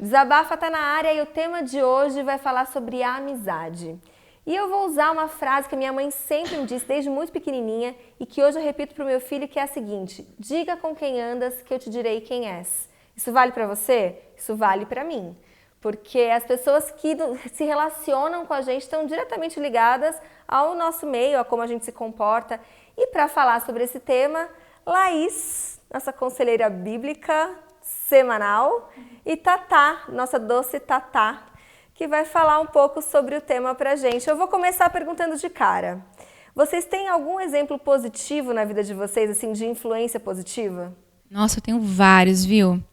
Desabafa tá na área e o tema de hoje vai falar sobre a amizade. E eu vou usar uma frase que a minha mãe sempre me disse desde muito pequenininha e que hoje eu repito para o meu filho, que é a seguinte: diga com quem andas que eu te direi quem és. Isso vale para você? Isso vale para mim. Porque as pessoas que se relacionam com a gente estão diretamente ligadas ao nosso meio, a como a gente se comporta. E para falar sobre esse tema, Laís, nossa conselheira bíblica semanal, e Tatá, nossa doce Tatá, que vai falar um pouco sobre o tema pra gente. Eu vou começar perguntando de cara. Vocês têm algum exemplo positivo na vida de vocês, assim, de influência positiva? Nossa, eu tenho vários, viu?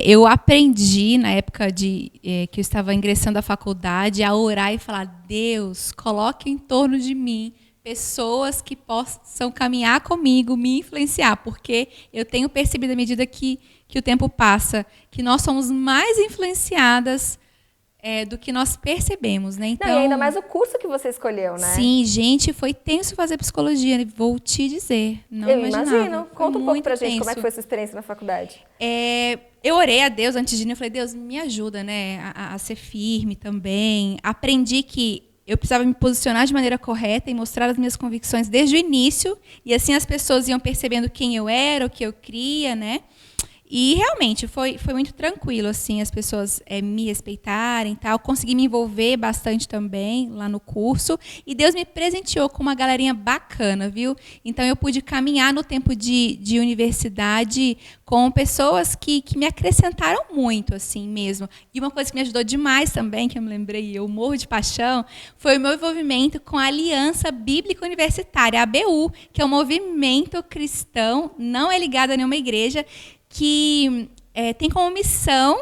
Eu aprendi na época que eu estava ingressando à faculdade a orar e falar: Deus, coloque em torno de mim pessoas que possam caminhar comigo, me influenciar, porque eu tenho percebido à medida que o tempo passa que nós somos mais influenciadas do que nós percebemos, né? Então, não, e ainda mais o curso que você escolheu, né? Sim, gente, foi tenso fazer psicologia, vou te dizer. Não eu imaginava. Imagino. Conta um pouco pra gente tenso. como é que foi a sua experiência na faculdade. Eu orei a Deus antes de ir, eu falei: Deus, me ajuda, né, a ser firme também. Aprendi que eu precisava me posicionar de maneira correta e mostrar as minhas convicções desde o início, e assim as pessoas iam percebendo quem eu era, o que eu cria, né? E realmente foi muito tranquilo, assim, as pessoas me respeitarem, tal. Consegui me envolver bastante também lá no curso. E Deus me presenteou com uma galerinha bacana, viu? Então eu pude caminhar no tempo de universidade com pessoas que me acrescentaram muito, assim mesmo. E uma coisa que me ajudou demais também, que eu me lembrei, eu morro de paixão, foi o meu envolvimento com a Aliança Bíblica Universitária, a ABU, que é um movimento cristão, não é ligado a nenhuma igreja, que tem como missão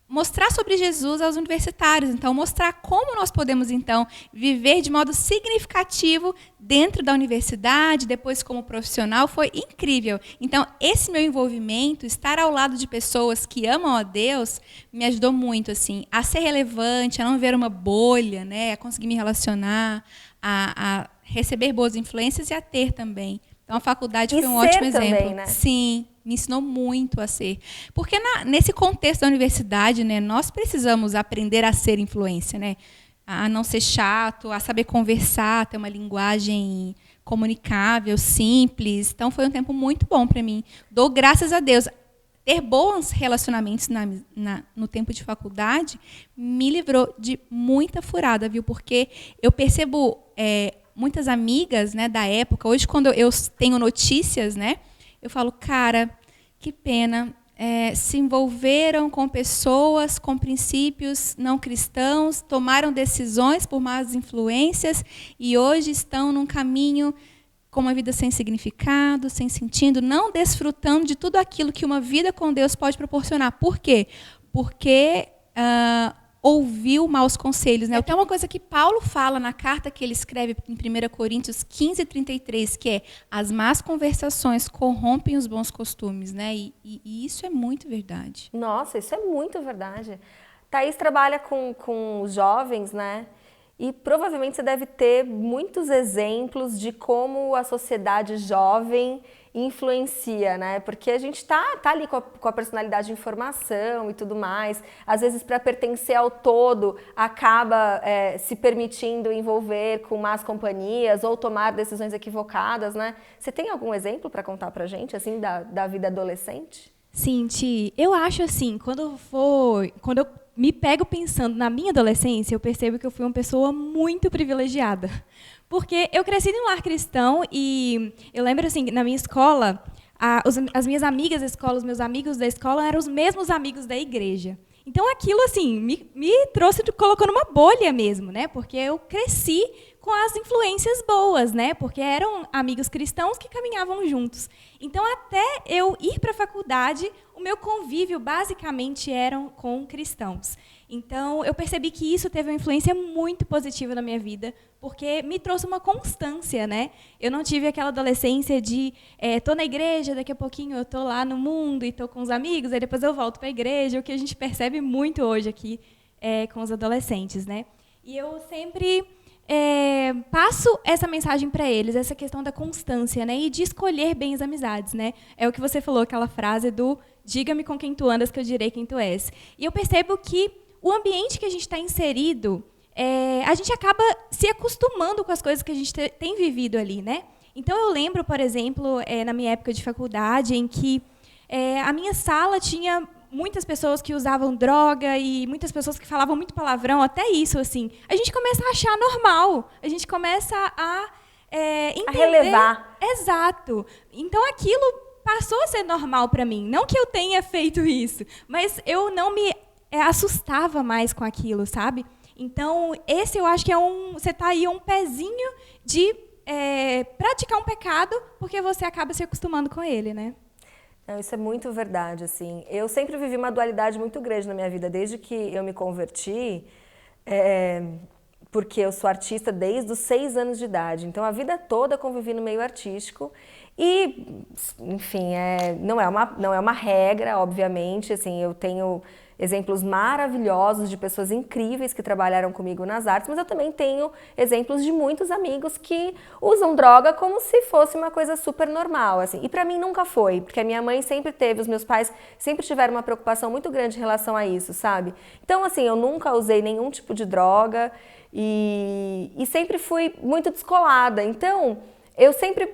mostrar sobre Jesus aos universitários. Então, mostrar como nós podemos, então, viver de modo significativo dentro da universidade, depois como profissional, foi incrível. Então, esse meu envolvimento, estar ao lado de pessoas que amam a Deus, me ajudou muito, assim, a ser relevante, a não ver uma bolha, né, a conseguir me relacionar, a receber boas influências e a ter também. Então, a faculdade foi um ótimo exemplo. Também, né? Sim, me ensinou muito a ser. Porque nesse contexto da universidade, né, nós precisamos aprender a ser influência, né? A não ser chato, a saber conversar, ter uma linguagem comunicável, simples. Então, foi um tempo muito bom para mim. Dou graças a Deus. Ter bons relacionamentos no tempo de faculdade me livrou de muita furada, viu? Porque eu percebo muitas amigas, né, da época, hoje quando eu tenho notícias, né, eu falo: cara, que pena, se envolveram com pessoas com princípios não cristãos, tomaram decisões por más influências e hoje estão num caminho com uma vida sem significado, sem sentido, não desfrutando de tudo aquilo que uma vida com Deus pode proporcionar. Por quê? Porque ouviu maus conselhos, né? Até uma coisa que Paulo fala na carta que ele escreve em 1 Coríntios 15:33, que é: as más conversações corrompem os bons costumes, né? E isso é muito verdade. Nossa, isso é muito verdade. Thaís trabalha com os jovens, né? E provavelmente você deve ter muitos exemplos de como a sociedade jovem influencia, né? Porque a gente tá ali com a personalidade de informação e tudo mais. Às vezes, para pertencer ao todo, acaba se permitindo envolver com más companhias ou tomar decisões equivocadas, né? Você tem algum exemplo para contar pra gente, assim, da vida adolescente? Sim, Ti. Eu acho assim, quando eu me pego pensando na minha adolescência, eu percebo que eu fui uma pessoa muito privilegiada. Porque eu cresci em um lar cristão e eu lembro, assim, na minha escola, as minhas amigas da escola, os meus amigos da escola eram os mesmos amigos da igreja. Então, aquilo, assim, me trouxe, colocou numa bolha mesmo, né? Porque eu cresci com as influências boas, né? Porque eram amigos cristãos que caminhavam juntos. Então, até eu ir para a faculdade, o meu convívio basicamente eram com cristãos. Então, eu percebi que isso teve uma influência muito positiva na minha vida, porque me trouxe uma constância, né? Eu não tive aquela adolescência de tô na igreja, daqui a pouquinho eu tô lá no mundo e tô com os amigos, aí depois eu volto para a igreja, o que a gente percebe muito hoje aqui com os adolescentes, né? E eu sempre passo essa mensagem para eles, essa questão da constância, né? E de escolher bem as amizades, né? É o que você falou, aquela frase do diga-me com quem tu andas, que eu direi quem tu és. E eu percebo que o ambiente que a gente está inserido, a gente acaba se acostumando com as coisas que a gente tem vivido ali, né? Então, eu lembro, por exemplo, na minha época de faculdade, em que a minha sala tinha muitas pessoas que usavam droga e muitas pessoas que falavam muito palavrão, até isso, assim. A gente começa a achar normal, a gente começa a entender. A relevar. Exato. Então, aquilo passou a ser normal para mim. Não que eu tenha feito isso, mas eu não me assustava mais com aquilo, sabe? Então, esse eu acho que você está aí um pezinho de praticar um pecado, porque você acaba se acostumando com ele, né? Não, isso é muito verdade, assim. Eu sempre vivi uma dualidade muito grande na minha vida, desde que eu me converti, porque eu sou artista desde os 6 anos de idade. Então, a vida toda eu convivi no meio artístico e, enfim, não é uma regra, obviamente. Assim, eu tenho exemplos maravilhosos de pessoas incríveis que trabalharam comigo nas artes, mas eu também tenho exemplos de muitos amigos que usam droga como se fosse uma coisa super normal, assim. E pra mim nunca foi, porque a minha mãe sempre teve, os meus pais sempre tiveram uma preocupação muito grande em relação a isso, sabe? Então, assim, eu nunca usei nenhum tipo de droga e sempre fui muito descolada. Então, eu sempre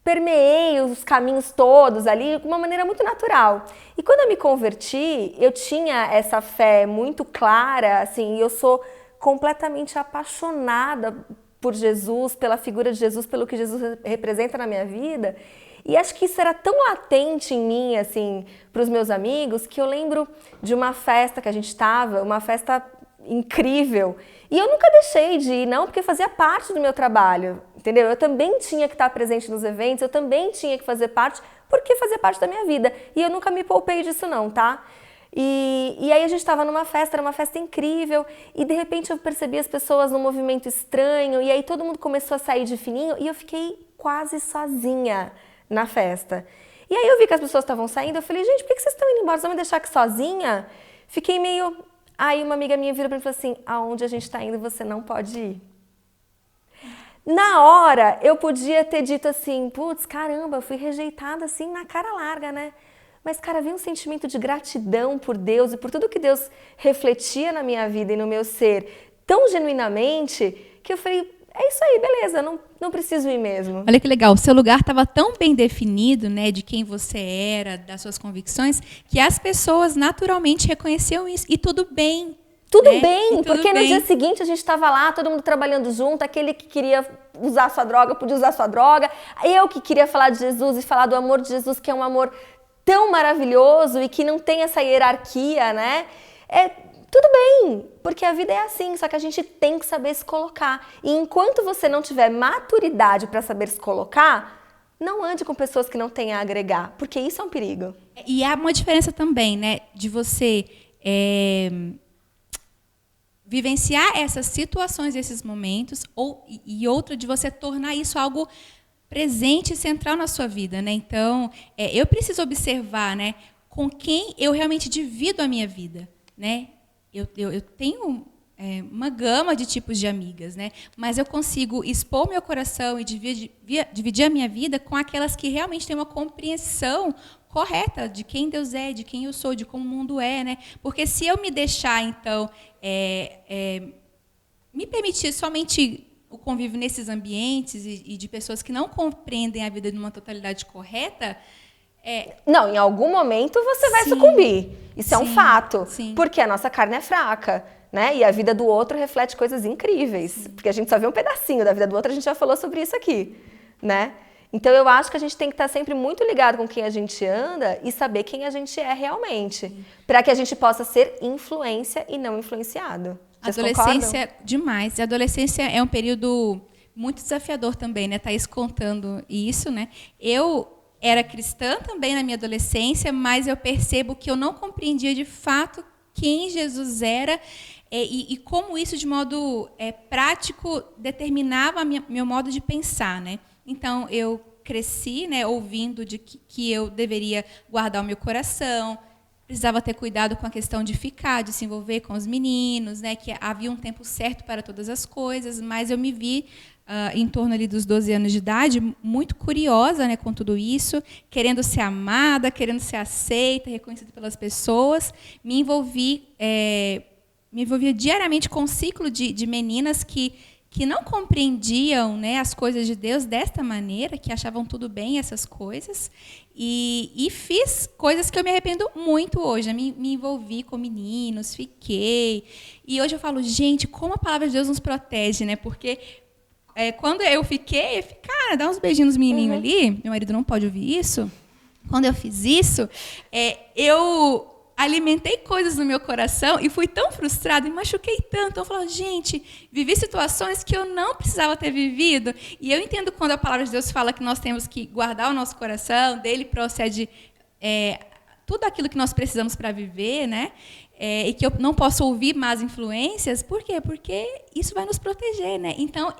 permeei os caminhos todos ali de uma maneira muito natural. E quando eu me converti, eu tinha essa fé muito clara, assim, e eu sou completamente apaixonada por Jesus, pela figura de Jesus, pelo que Jesus representa na minha vida. E acho que isso era tão latente em mim, assim, para os meus amigos, que eu lembro de uma festa que a gente estava, uma festa incrível. E eu nunca deixei de ir, não, porque fazia parte do meu trabalho, entendeu? Eu também tinha que estar presente nos eventos, eu também tinha que fazer parte, porque fazia parte da minha vida. E eu nunca me poupei disso não, tá? E aí a gente estava numa festa, era uma festa incrível, e de repente eu percebi as pessoas num movimento estranho, e aí todo mundo começou a sair de fininho, e eu fiquei quase sozinha na festa. E aí eu vi que as pessoas estavam saindo, eu falei, gente, por que vocês estão indo embora? Vocês vão me deixar aqui sozinha? Fiquei meio... Aí uma amiga minha virou para mim e falou assim, aonde a gente está indo você não pode ir. Na hora, eu podia ter dito assim, putz, caramba, eu fui rejeitada assim na cara larga, né? Mas, cara, veio um sentimento de gratidão por Deus e por tudo que Deus refletia na minha vida e no meu ser tão genuinamente que eu falei, é isso aí, beleza, não preciso ir mesmo. Olha que legal, o seu lugar estava tão bem definido, né, de quem você era, das suas convicções, que as pessoas naturalmente reconheciam isso. E tudo bem. Tudo né? bem, tudo porque bem. No dia seguinte a gente estava lá, todo mundo trabalhando junto, aquele que queria usar sua droga podia usar sua droga, eu que queria falar de Jesus e falar do amor de Jesus, que é um amor tão maravilhoso e que não tem essa hierarquia, né? Tudo bem, porque a vida é assim, só que a gente tem que saber se colocar. E enquanto você não tiver maturidade para saber se colocar, não ande com pessoas que não têm a agregar, porque isso é um perigo. E há uma diferença também, né, de você vivenciar essas situações, esses momentos, e outra de você tornar isso algo presente e central na sua vida, né? Então, eu preciso observar, né, com quem eu realmente divido a minha vida, né? Eu tenho uma gama de tipos de amigas, né? Mas eu consigo expor meu coração e dividir a minha vida com aquelas que realmente têm uma compreensão correta de quem Deus é, de quem eu sou, de como o mundo é, né? Porque se eu me deixar, então, me permitir somente o convívio nesses ambientes e de pessoas que não compreendem a vida de uma totalidade correta... Não, em algum momento você vai Sim. sucumbir. Isso é um Sim, fato. sim. Porque a nossa carne é fraca, né? E a vida do outro reflete coisas incríveis. Sim. Porque a gente só vê um pedacinho da vida do outro, a gente já falou sobre isso aqui, né? Então eu acho que a gente tem que estar sempre muito ligado com quem a gente anda e saber quem a gente é realmente. Para que a gente possa ser influência e não influenciado. Vocês Adolescência, concordam? demais. E a adolescência é um período muito desafiador também, né? Thaís contando isso, né? Eu era cristã também na minha adolescência, mas eu percebo que eu não compreendia de fato quem Jesus era e como isso, de modo prático, determinava meu modo de pensar, né? Então, eu cresci, né, ouvindo de que eu deveria guardar o meu coração, precisava ter cuidado com a questão de ficar, de se envolver com os meninos, né, que havia um tempo certo para todas as coisas, mas eu me vi em torno ali dos 12 anos de idade, muito curiosa, né, com tudo isso, querendo ser amada, querendo ser aceita, reconhecida pelas pessoas. Me envolvia diariamente com um ciclo de meninas que não compreendiam, né, as coisas de Deus desta maneira, que achavam tudo bem essas coisas, e fiz coisas que eu me arrependo muito hoje. Me envolvi com meninos, fiquei. E hoje eu falo, gente, como a palavra de Deus nos protege, né? Porque quando eu fiquei, cara, dá uns beijinhos nos menininhos ali, meu marido não pode ouvir isso. Quando eu fiz isso, eu alimentei coisas no meu coração e fui tão frustrada, me machuquei tanto. Eu falo, gente, vivi situações que eu não precisava ter vivido. E eu entendo quando a palavra de Deus fala que nós temos que guardar o nosso coração, dele procede tudo aquilo que nós precisamos para viver, né? E que eu não posso ouvir más influências. Por quê? Porque isso vai nos proteger, né? Então,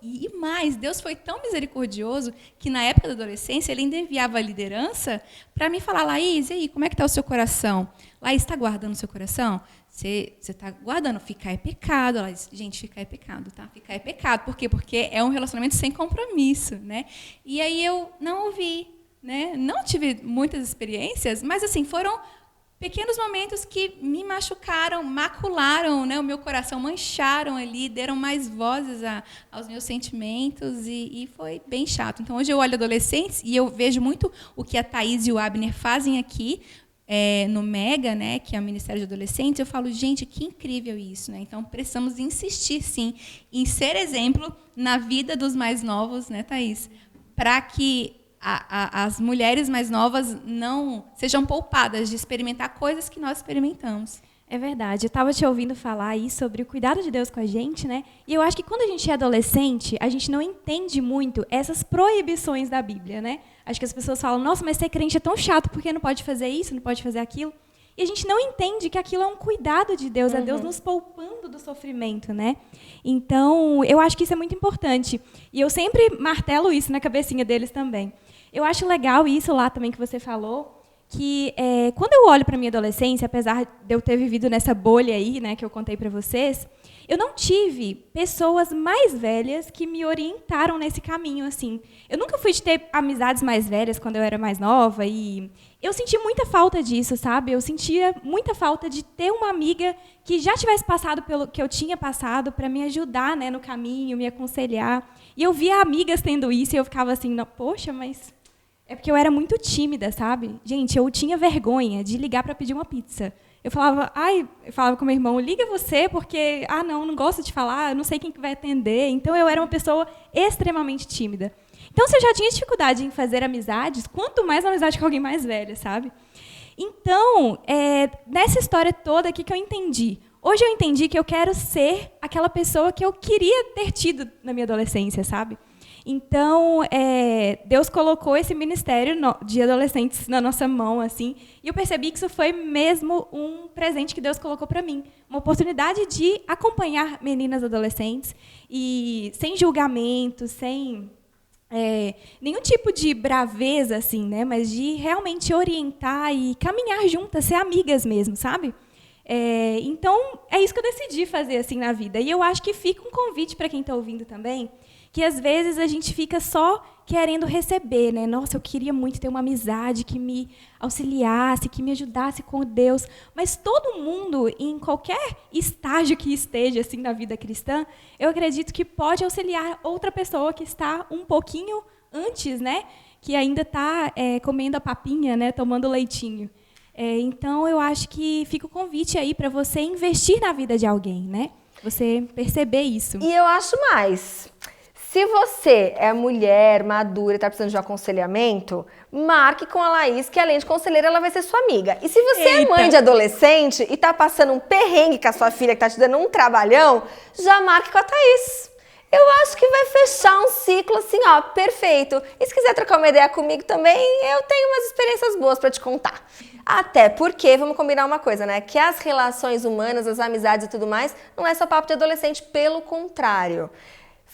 e mais, Deus foi tão misericordioso que, na época da adolescência, Ele ainda enviava a liderança para me falar, Laís, e aí, como é que está o seu coração? Laís, está guardando o seu coração? Você está guardando. Ficar é pecado. Laís, gente, ficar é pecado, tá? Ficar é pecado. Por quê? Porque é um relacionamento sem compromisso, né? E aí eu não ouvi, né? Não tive muitas experiências, mas, assim, foram pequenos momentos que me machucaram, macularam, né, o meu coração, mancharam ali, deram mais vozes aos meus sentimentos e foi bem chato. Então, hoje eu olho adolescentes e eu vejo muito o que a Thaís e o Abner fazem aqui no MEGA, né, que é o Ministério de Adolescentes. Eu falo, gente, que incrível isso, né? Então, precisamos insistir, sim, em ser exemplo na vida dos mais novos, né, Thaís? Para que as mulheres mais novas não sejam poupadas de experimentar coisas que nós experimentamos. É verdade. Eu estava te ouvindo falar aí sobre o cuidado de Deus com a gente, né? E eu acho que quando a gente é adolescente, a gente não entende muito essas proibições da Bíblia, né? Acho que as pessoas falam, nossa, mas ser crente é tão chato, porque não pode fazer isso, não pode fazer aquilo. E a gente não entende que aquilo é um cuidado de Deus, é Deus nos poupando do sofrimento, né? Então, eu acho que isso é muito importante. E eu sempre martelo isso na cabecinha deles também. Eu acho legal isso lá também que você falou, que quando eu olho para a minha adolescência, apesar de eu ter vivido nessa bolha aí, né, que eu contei para vocês, eu não tive pessoas mais velhas que me orientaram nesse caminho, assim. Eu nunca fui de ter amizades mais velhas quando eu era mais nova e eu senti muita falta disso, sabe? Eu sentia muita falta de ter uma amiga que já tivesse passado pelo que eu tinha passado para me ajudar, né, no caminho, me aconselhar. E eu via amigas tendo isso e eu ficava assim, poxa, mas é porque eu era muito tímida, sabe? Gente, eu tinha vergonha de ligar para pedir uma pizza. Eu falava com meu irmão, liga você, porque, não gosto de falar, eu não sei quem que vai atender. Então, eu era uma pessoa extremamente tímida. Então, se eu já tinha dificuldade em fazer amizades, quanto mais amizade com alguém mais velha, sabe? Então, nessa história toda aqui que eu entendi. Hoje eu entendi que eu quero ser aquela pessoa que eu queria ter tido na minha adolescência, sabe? Então, Deus colocou esse ministério de adolescentes na nossa mão, assim, e eu percebi que isso foi mesmo um presente que Deus colocou para mim, uma oportunidade de acompanhar meninas adolescentes e sem julgamento, sem nenhum tipo de braveza, assim, né, mas de realmente orientar e caminhar juntas, ser amigas mesmo, sabe? Então, é isso que eu decidi fazer assim na vida. E eu acho que fica um convite para quem está ouvindo também, que às vezes a gente fica só querendo receber, né? Nossa, eu queria muito ter uma amizade que me auxiliasse, que me ajudasse com Deus. Mas todo mundo, em qualquer estágio que esteja assim na vida cristã, eu acredito que pode auxiliar outra pessoa que está um pouquinho antes, né? Que ainda está comendo a papinha, né? Tomando leitinho. Então, eu acho que fica o convite aí para você investir na vida de alguém, né? Você perceber isso. E eu acho mais. Se você é mulher, madura e está precisando de um aconselhamento, marque com a Laís, que além de conselheira, ela vai ser sua amiga. E se você é mãe de adolescente e está passando um perrengue com a sua filha, que está te dando um trabalhão, já marque com a Thaís. Eu acho que vai fechar um ciclo assim, ó, perfeito. E se quiser trocar uma ideia comigo também, eu tenho umas experiências boas para te contar. Até porque, vamos combinar uma coisa, né? Que as relações humanas, as amizades e tudo mais, não é só papo de adolescente, pelo contrário.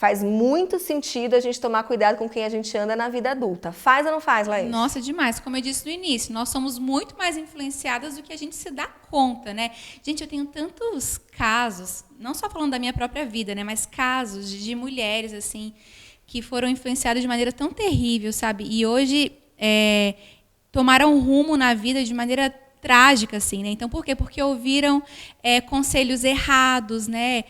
faz muito sentido a gente tomar cuidado com quem a gente anda na vida adulta. Faz ou não faz, Laís? Nossa, demais. Como eu disse no início, nós somos muito mais influenciadas do que a gente se dá conta, né? Gente, eu tenho tantos casos, não só falando da minha própria vida, né, mas casos de mulheres, assim, que foram influenciadas de maneira tão terrível, sabe? E hoje tomaram rumo na vida de maneira trágica, assim, né? Então, por quê? Porque ouviram conselhos errados, né?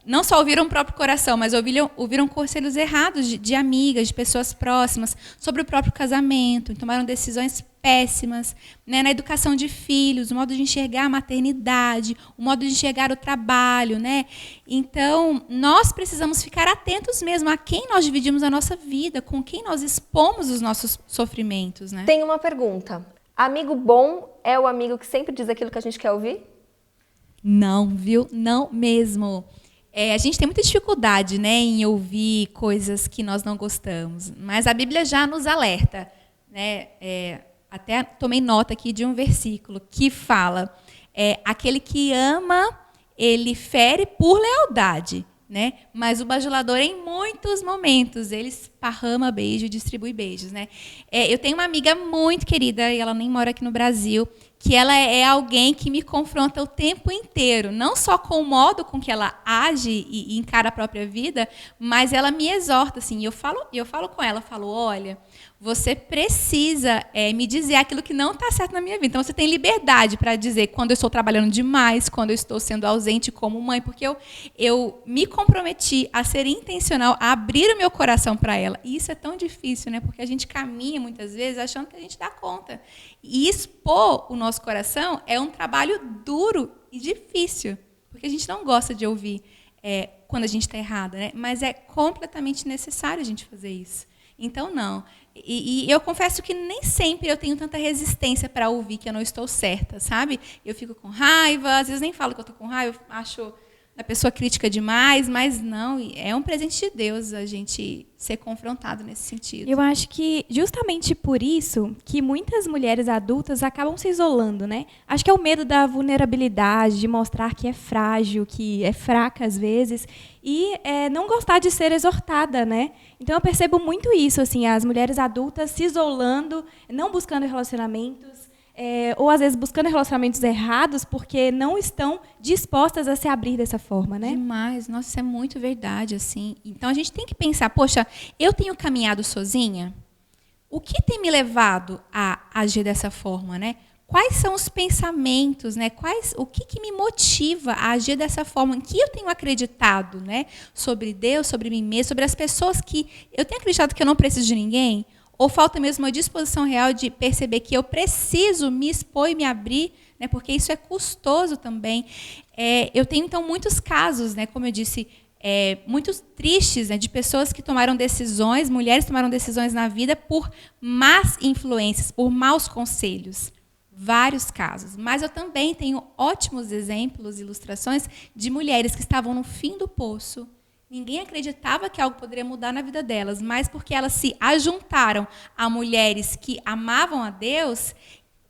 Não só ouviram o próprio coração, mas ouviram conselhos errados de amigas, de pessoas próximas, sobre o próprio casamento, e tomaram decisões péssimas, né, na educação de filhos, o modo de enxergar a maternidade, o modo de enxergar o trabalho, né? Então, nós precisamos ficar atentos mesmo a quem nós dividimos a nossa vida, com quem nós expomos os nossos sofrimentos, né? Tem uma pergunta. Amigo bom é o amigo que sempre diz aquilo que a gente quer ouvir? Não, viu? Não mesmo. A gente tem muita dificuldade, né, em ouvir coisas que nós não gostamos, mas a Bíblia já nos alerta, né? Até tomei nota aqui de um versículo que fala: aquele que ama, ele fere por lealdade, né? Mas o bajulador, em muitos momentos, ele esparrama beijo e distribui beijos, né? Eu tenho uma amiga muito querida, e ela nem mora aqui no Brasil, que ela é alguém que me confronta o tempo inteiro, não só com o modo com que ela age e encara a própria vida, mas ela me exorta, assim, eu falo com ela, olha, você precisa me dizer aquilo que não está certo na minha vida. Então, você tem liberdade para dizer quando eu estou trabalhando demais, quando eu estou sendo ausente como mãe, porque eu me comprometi a ser intencional, a abrir o meu coração para ela. E isso é tão difícil, né? Porque a gente caminha, muitas vezes, achando que a gente dá conta. E expor o nosso coração é um trabalho duro e difícil, porque a gente não gosta de ouvir quando a gente está errada, né? Mas é completamente necessário a gente fazer isso. Então, não. E eu confesso que nem sempre eu tenho tanta resistência para ouvir que eu não estou certa, sabe? Eu fico com raiva, às vezes nem falo que eu estou com raiva, eu acho a pessoa crítica demais, mas não, é um presente de Deus a gente ser confrontado nesse sentido. Eu acho que justamente por isso que muitas mulheres adultas acabam se isolando, né? Acho que é o medo da vulnerabilidade, de mostrar que é frágil, que é fraca às vezes, e não gostar de ser exortada, né? Então eu percebo muito isso, assim, as mulheres adultas se isolando, não buscando relacionamentos, ou às vezes buscando relacionamentos errados porque não estão dispostas a se abrir dessa forma, né? Demais, nossa, isso é muito verdade, assim. Então a gente tem que pensar, poxa, eu tenho caminhado sozinha? O que tem me levado a agir dessa forma, né? Quais são os pensamentos, né? O que me motiva a agir dessa forma? Em que eu tenho acreditado, né? Sobre Deus, sobre mim mesma, sobre as pessoas que eu tenho acreditado que eu não preciso de ninguém? Ou falta mesmo uma disposição real de perceber que eu preciso me expor e me abrir, né, porque isso é custoso também. Eu tenho, então, muitos casos, né, como eu disse, muito tristes, né, de pessoas que tomaram decisões, mulheres que tomaram decisões na vida por más influências, por maus conselhos. Vários casos. Mas eu também tenho ótimos exemplos, ilustrações de mulheres que estavam no fim do poço. Ninguém acreditava que algo poderia mudar na vida delas, mas porque elas se ajuntaram a mulheres que amavam a Deus,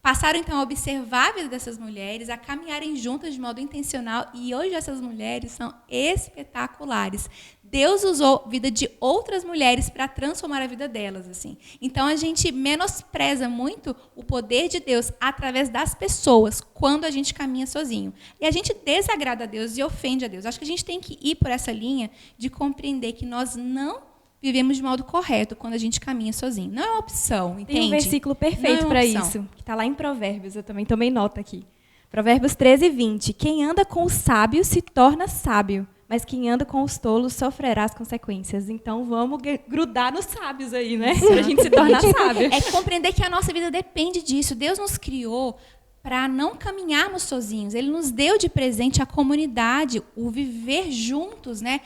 passaram então a observar a vida dessas mulheres, a caminharem juntas de modo intencional, e hoje essas mulheres são espetaculares. Deus usou a vida de outras mulheres para transformar a vida delas, assim. Então a gente menospreza muito o poder de Deus através das pessoas quando a gente caminha sozinho. E a gente desagrada a Deus e ofende a Deus. Acho que a gente tem que ir por essa linha de compreender que nós não vivemos de modo correto quando a gente caminha sozinho. Não é uma opção, entende? Tem um versículo perfeito para isso, que está lá em Provérbios, eu também tomei nota aqui. Provérbios 13:20. Quem anda com os sábios se torna sábio, mas quem anda com os tolos sofrerá as consequências. Então vamos grudar nos sábios aí, né? Para a gente se tornar sábio. É compreender que a nossa vida depende disso. Deus nos criou para não caminharmos sozinhos. Ele nos deu de presente a comunidade, o viver juntos, né?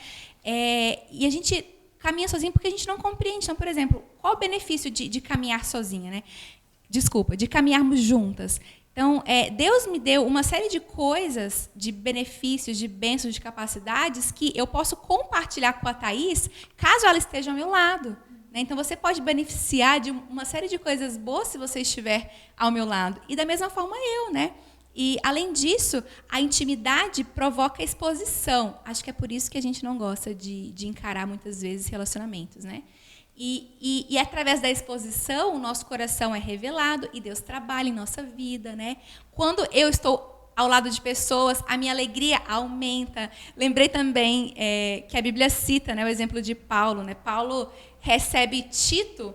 E a gente caminha sozinho porque a gente não compreende. Então, por exemplo, qual o benefício de caminhar sozinha, né? Desculpa, de caminharmos juntas. Então, Deus me deu uma série de coisas, de benefícios, de bênçãos, de capacidades que eu posso compartilhar com a Thaís, caso ela esteja ao meu lado. Né? Então, você pode beneficiar de uma série de coisas boas se você estiver ao meu lado. E da mesma forma eu, né? E, além disso, a intimidade provoca exposição. Acho que é por isso que a gente não gosta de encarar, muitas vezes, relacionamentos, né? E através da exposição, o nosso coração é revelado e Deus trabalha em nossa vida, né? Quando eu estou ao lado de pessoas, a minha alegria aumenta. Lembrei também que a Bíblia cita, né, o exemplo de Paulo, né? Paulo recebe Tito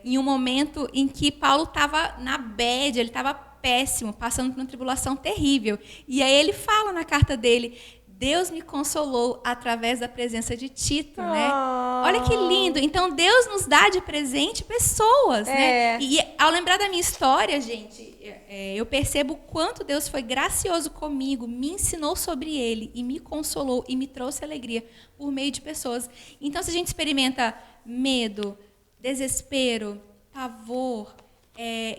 em um momento em que Paulo estava na bad, ele estava péssimo, passando por uma tribulação terrível. E aí ele fala na carta dele: Deus me consolou através da presença de Tito, né? Olha que lindo. Então, Deus nos dá de presente pessoas, né? E ao lembrar da minha história, gente, eu percebo o quanto Deus foi gracioso comigo, me ensinou sobre Ele e me consolou e me trouxe alegria por meio de pessoas. Então, se a gente experimenta medo, desespero, pavor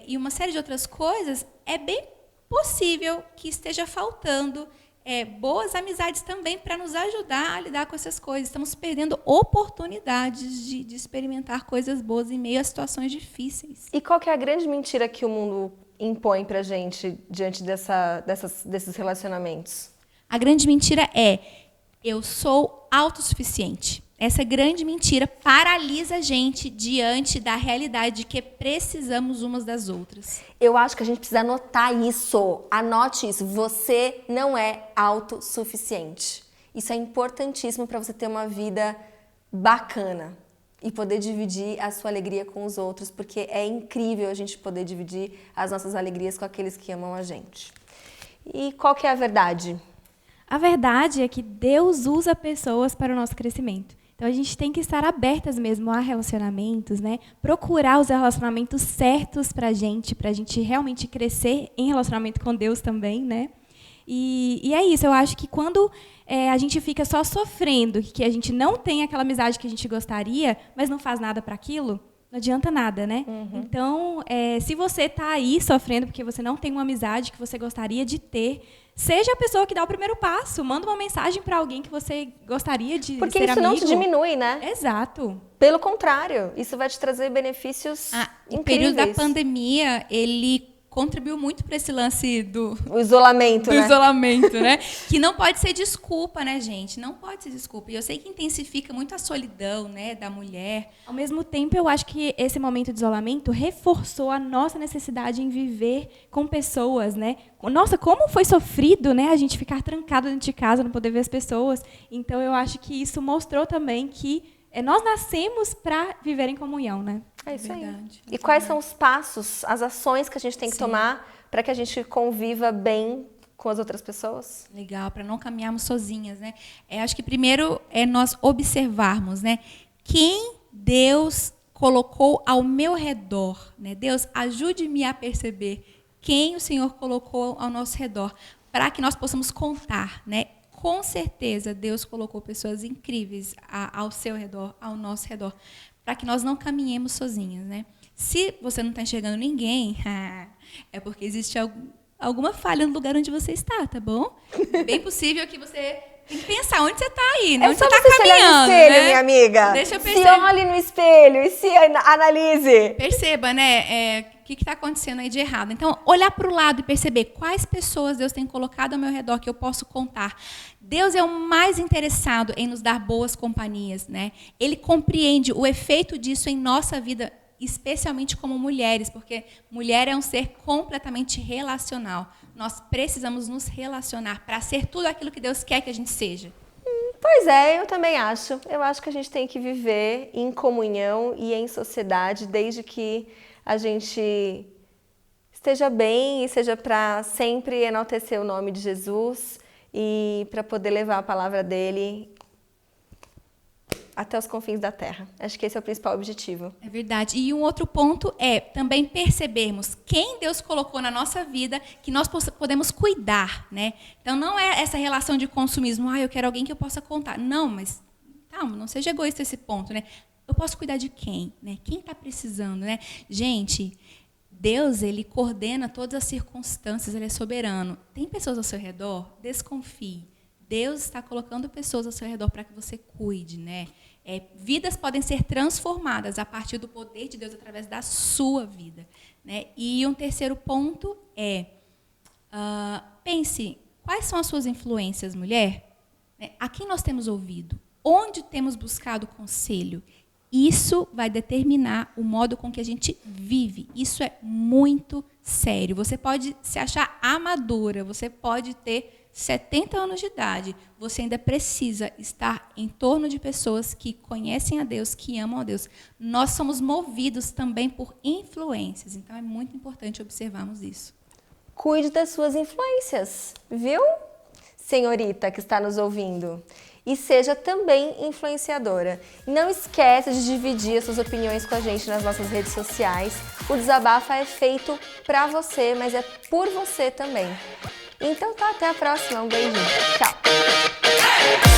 e uma série de outras coisas, é bem possível que esteja faltando boas amizades também para nos ajudar a lidar com essas coisas. Estamos perdendo oportunidades de experimentar coisas boas em meio a situações difíceis. E qual que é a grande mentira que o mundo impõe pra gente diante desses relacionamentos? A grande mentira é: eu sou autossuficiente. Essa grande mentira paralisa a gente diante da realidade de que precisamos umas das outras. Eu acho que a gente precisa anotar isso. Anote isso. Você não é autossuficiente. Isso é importantíssimo para você ter uma vida bacana e poder dividir a sua alegria com os outros, porque é incrível a gente poder dividir as nossas alegrias com aqueles que amam a gente. E qual que é a verdade? A verdade é que Deus usa pessoas para o nosso crescimento. Então, a gente tem que estar abertas mesmo a relacionamentos, né? Procurar os relacionamentos certos para a gente realmente crescer em relacionamento com Deus também, né? E é isso, eu acho que quando a gente fica só sofrendo, que a gente não tem aquela amizade que a gente gostaria, mas não faz nada para aquilo, não adianta nada, né? Então, se você está aí sofrendo porque você não tem uma amizade que você gostaria de ter, seja a pessoa que dá o primeiro passo, manda uma mensagem para alguém que você gostaria de porque ser isso amigo. não te diminui, né? Exato. Pelo contrário, isso vai te trazer benefícios incríveis. O período da pandemia, ele contribuiu muito para esse lance o isolamento, né? isolamento, né? Que não pode ser desculpa, né, gente? Não pode ser desculpa. E eu sei que intensifica muito a solidão, né, da mulher. Ao mesmo tempo, eu acho que esse momento de isolamento reforçou a nossa necessidade em viver com pessoas, né? Nossa, como foi sofrido, né, a gente ficar trancado dentro de casa, não poder ver as pessoas. Então, eu acho que isso mostrou também que nós nascemos para viver em comunhão, né? É isso Verdade. aí. E quais são os passos, as ações que a gente tem que tomar para que a gente conviva bem com as outras pessoas? Legal, para não caminharmos sozinhas, né? Acho que primeiro é nós observarmos, né? Quem Deus colocou ao meu redor, né? Deus, ajude-me a perceber quem o Senhor colocou ao nosso redor, para que nós possamos contar, né? Com certeza, Deus colocou pessoas incríveis ao seu redor, ao nosso redor, para que nós não caminhemos sozinhas, né? Se você não está enxergando ninguém, é porque existe alguma falha no lugar onde você está, tá bom? É bem possível que você tem que pensar onde você está aí, né? Onde você está caminhando, olhar no espelho, né? minha amiga. Deixa eu perceber. Se olhe no espelho e se analise. Perceba, né? O que está acontecendo aí de errado. Então, olhar para o lado e perceber quais pessoas Deus tem colocado ao meu redor que eu posso contar. Deus é o mais interessado em nos dar boas companhias, né? Ele compreende o efeito disso em nossa vida, especialmente como mulheres, porque mulher é um ser completamente relacional. Nós precisamos nos relacionar para ser tudo aquilo que Deus quer que a gente seja. Pois é, eu também acho. Eu acho que a gente tem que viver em comunhão e em sociedade, desde que a gente esteja bem e seja para sempre enaltecer o nome de Jesus e para poder levar a palavra dele até os confins da terra. Acho que esse é o principal objetivo. É verdade. E um outro ponto é também percebermos quem Deus colocou na nossa vida que nós podemos cuidar, né? Então, não é essa relação de consumismo, eu quero alguém que eu possa contar. Não, mas calma, não seja egoísta esse ponto, né? Eu posso cuidar de quem, né? Quem está precisando, né? Gente, Deus, ele coordena todas as circunstâncias, ele é soberano. Tem pessoas ao seu redor? Desconfie. Deus está colocando pessoas ao seu redor para que você cuide, né? Vidas podem ser transformadas a partir do poder de Deus através da sua vida, né? E um terceiro ponto é Pense, quais são as suas influências, mulher? A quem nós temos ouvido? Onde temos buscado conselho? Isso vai determinar o modo com que a gente vive. Isso é muito sério. Você pode se achar amadora, você pode ter 70 anos de idade. Você ainda precisa estar em torno de pessoas que conhecem a Deus, que amam a Deus. Nós somos movidos também por influências. Então, é muito importante observarmos isso. Cuide das suas influências, viu? Senhorita que está nos ouvindo. E seja também influenciadora. E não esqueça de dividir as suas opiniões com a gente nas nossas redes sociais. O Desabafa é feito para você, mas é por você também. Então tá, até a próxima. Um beijinho. Tchau.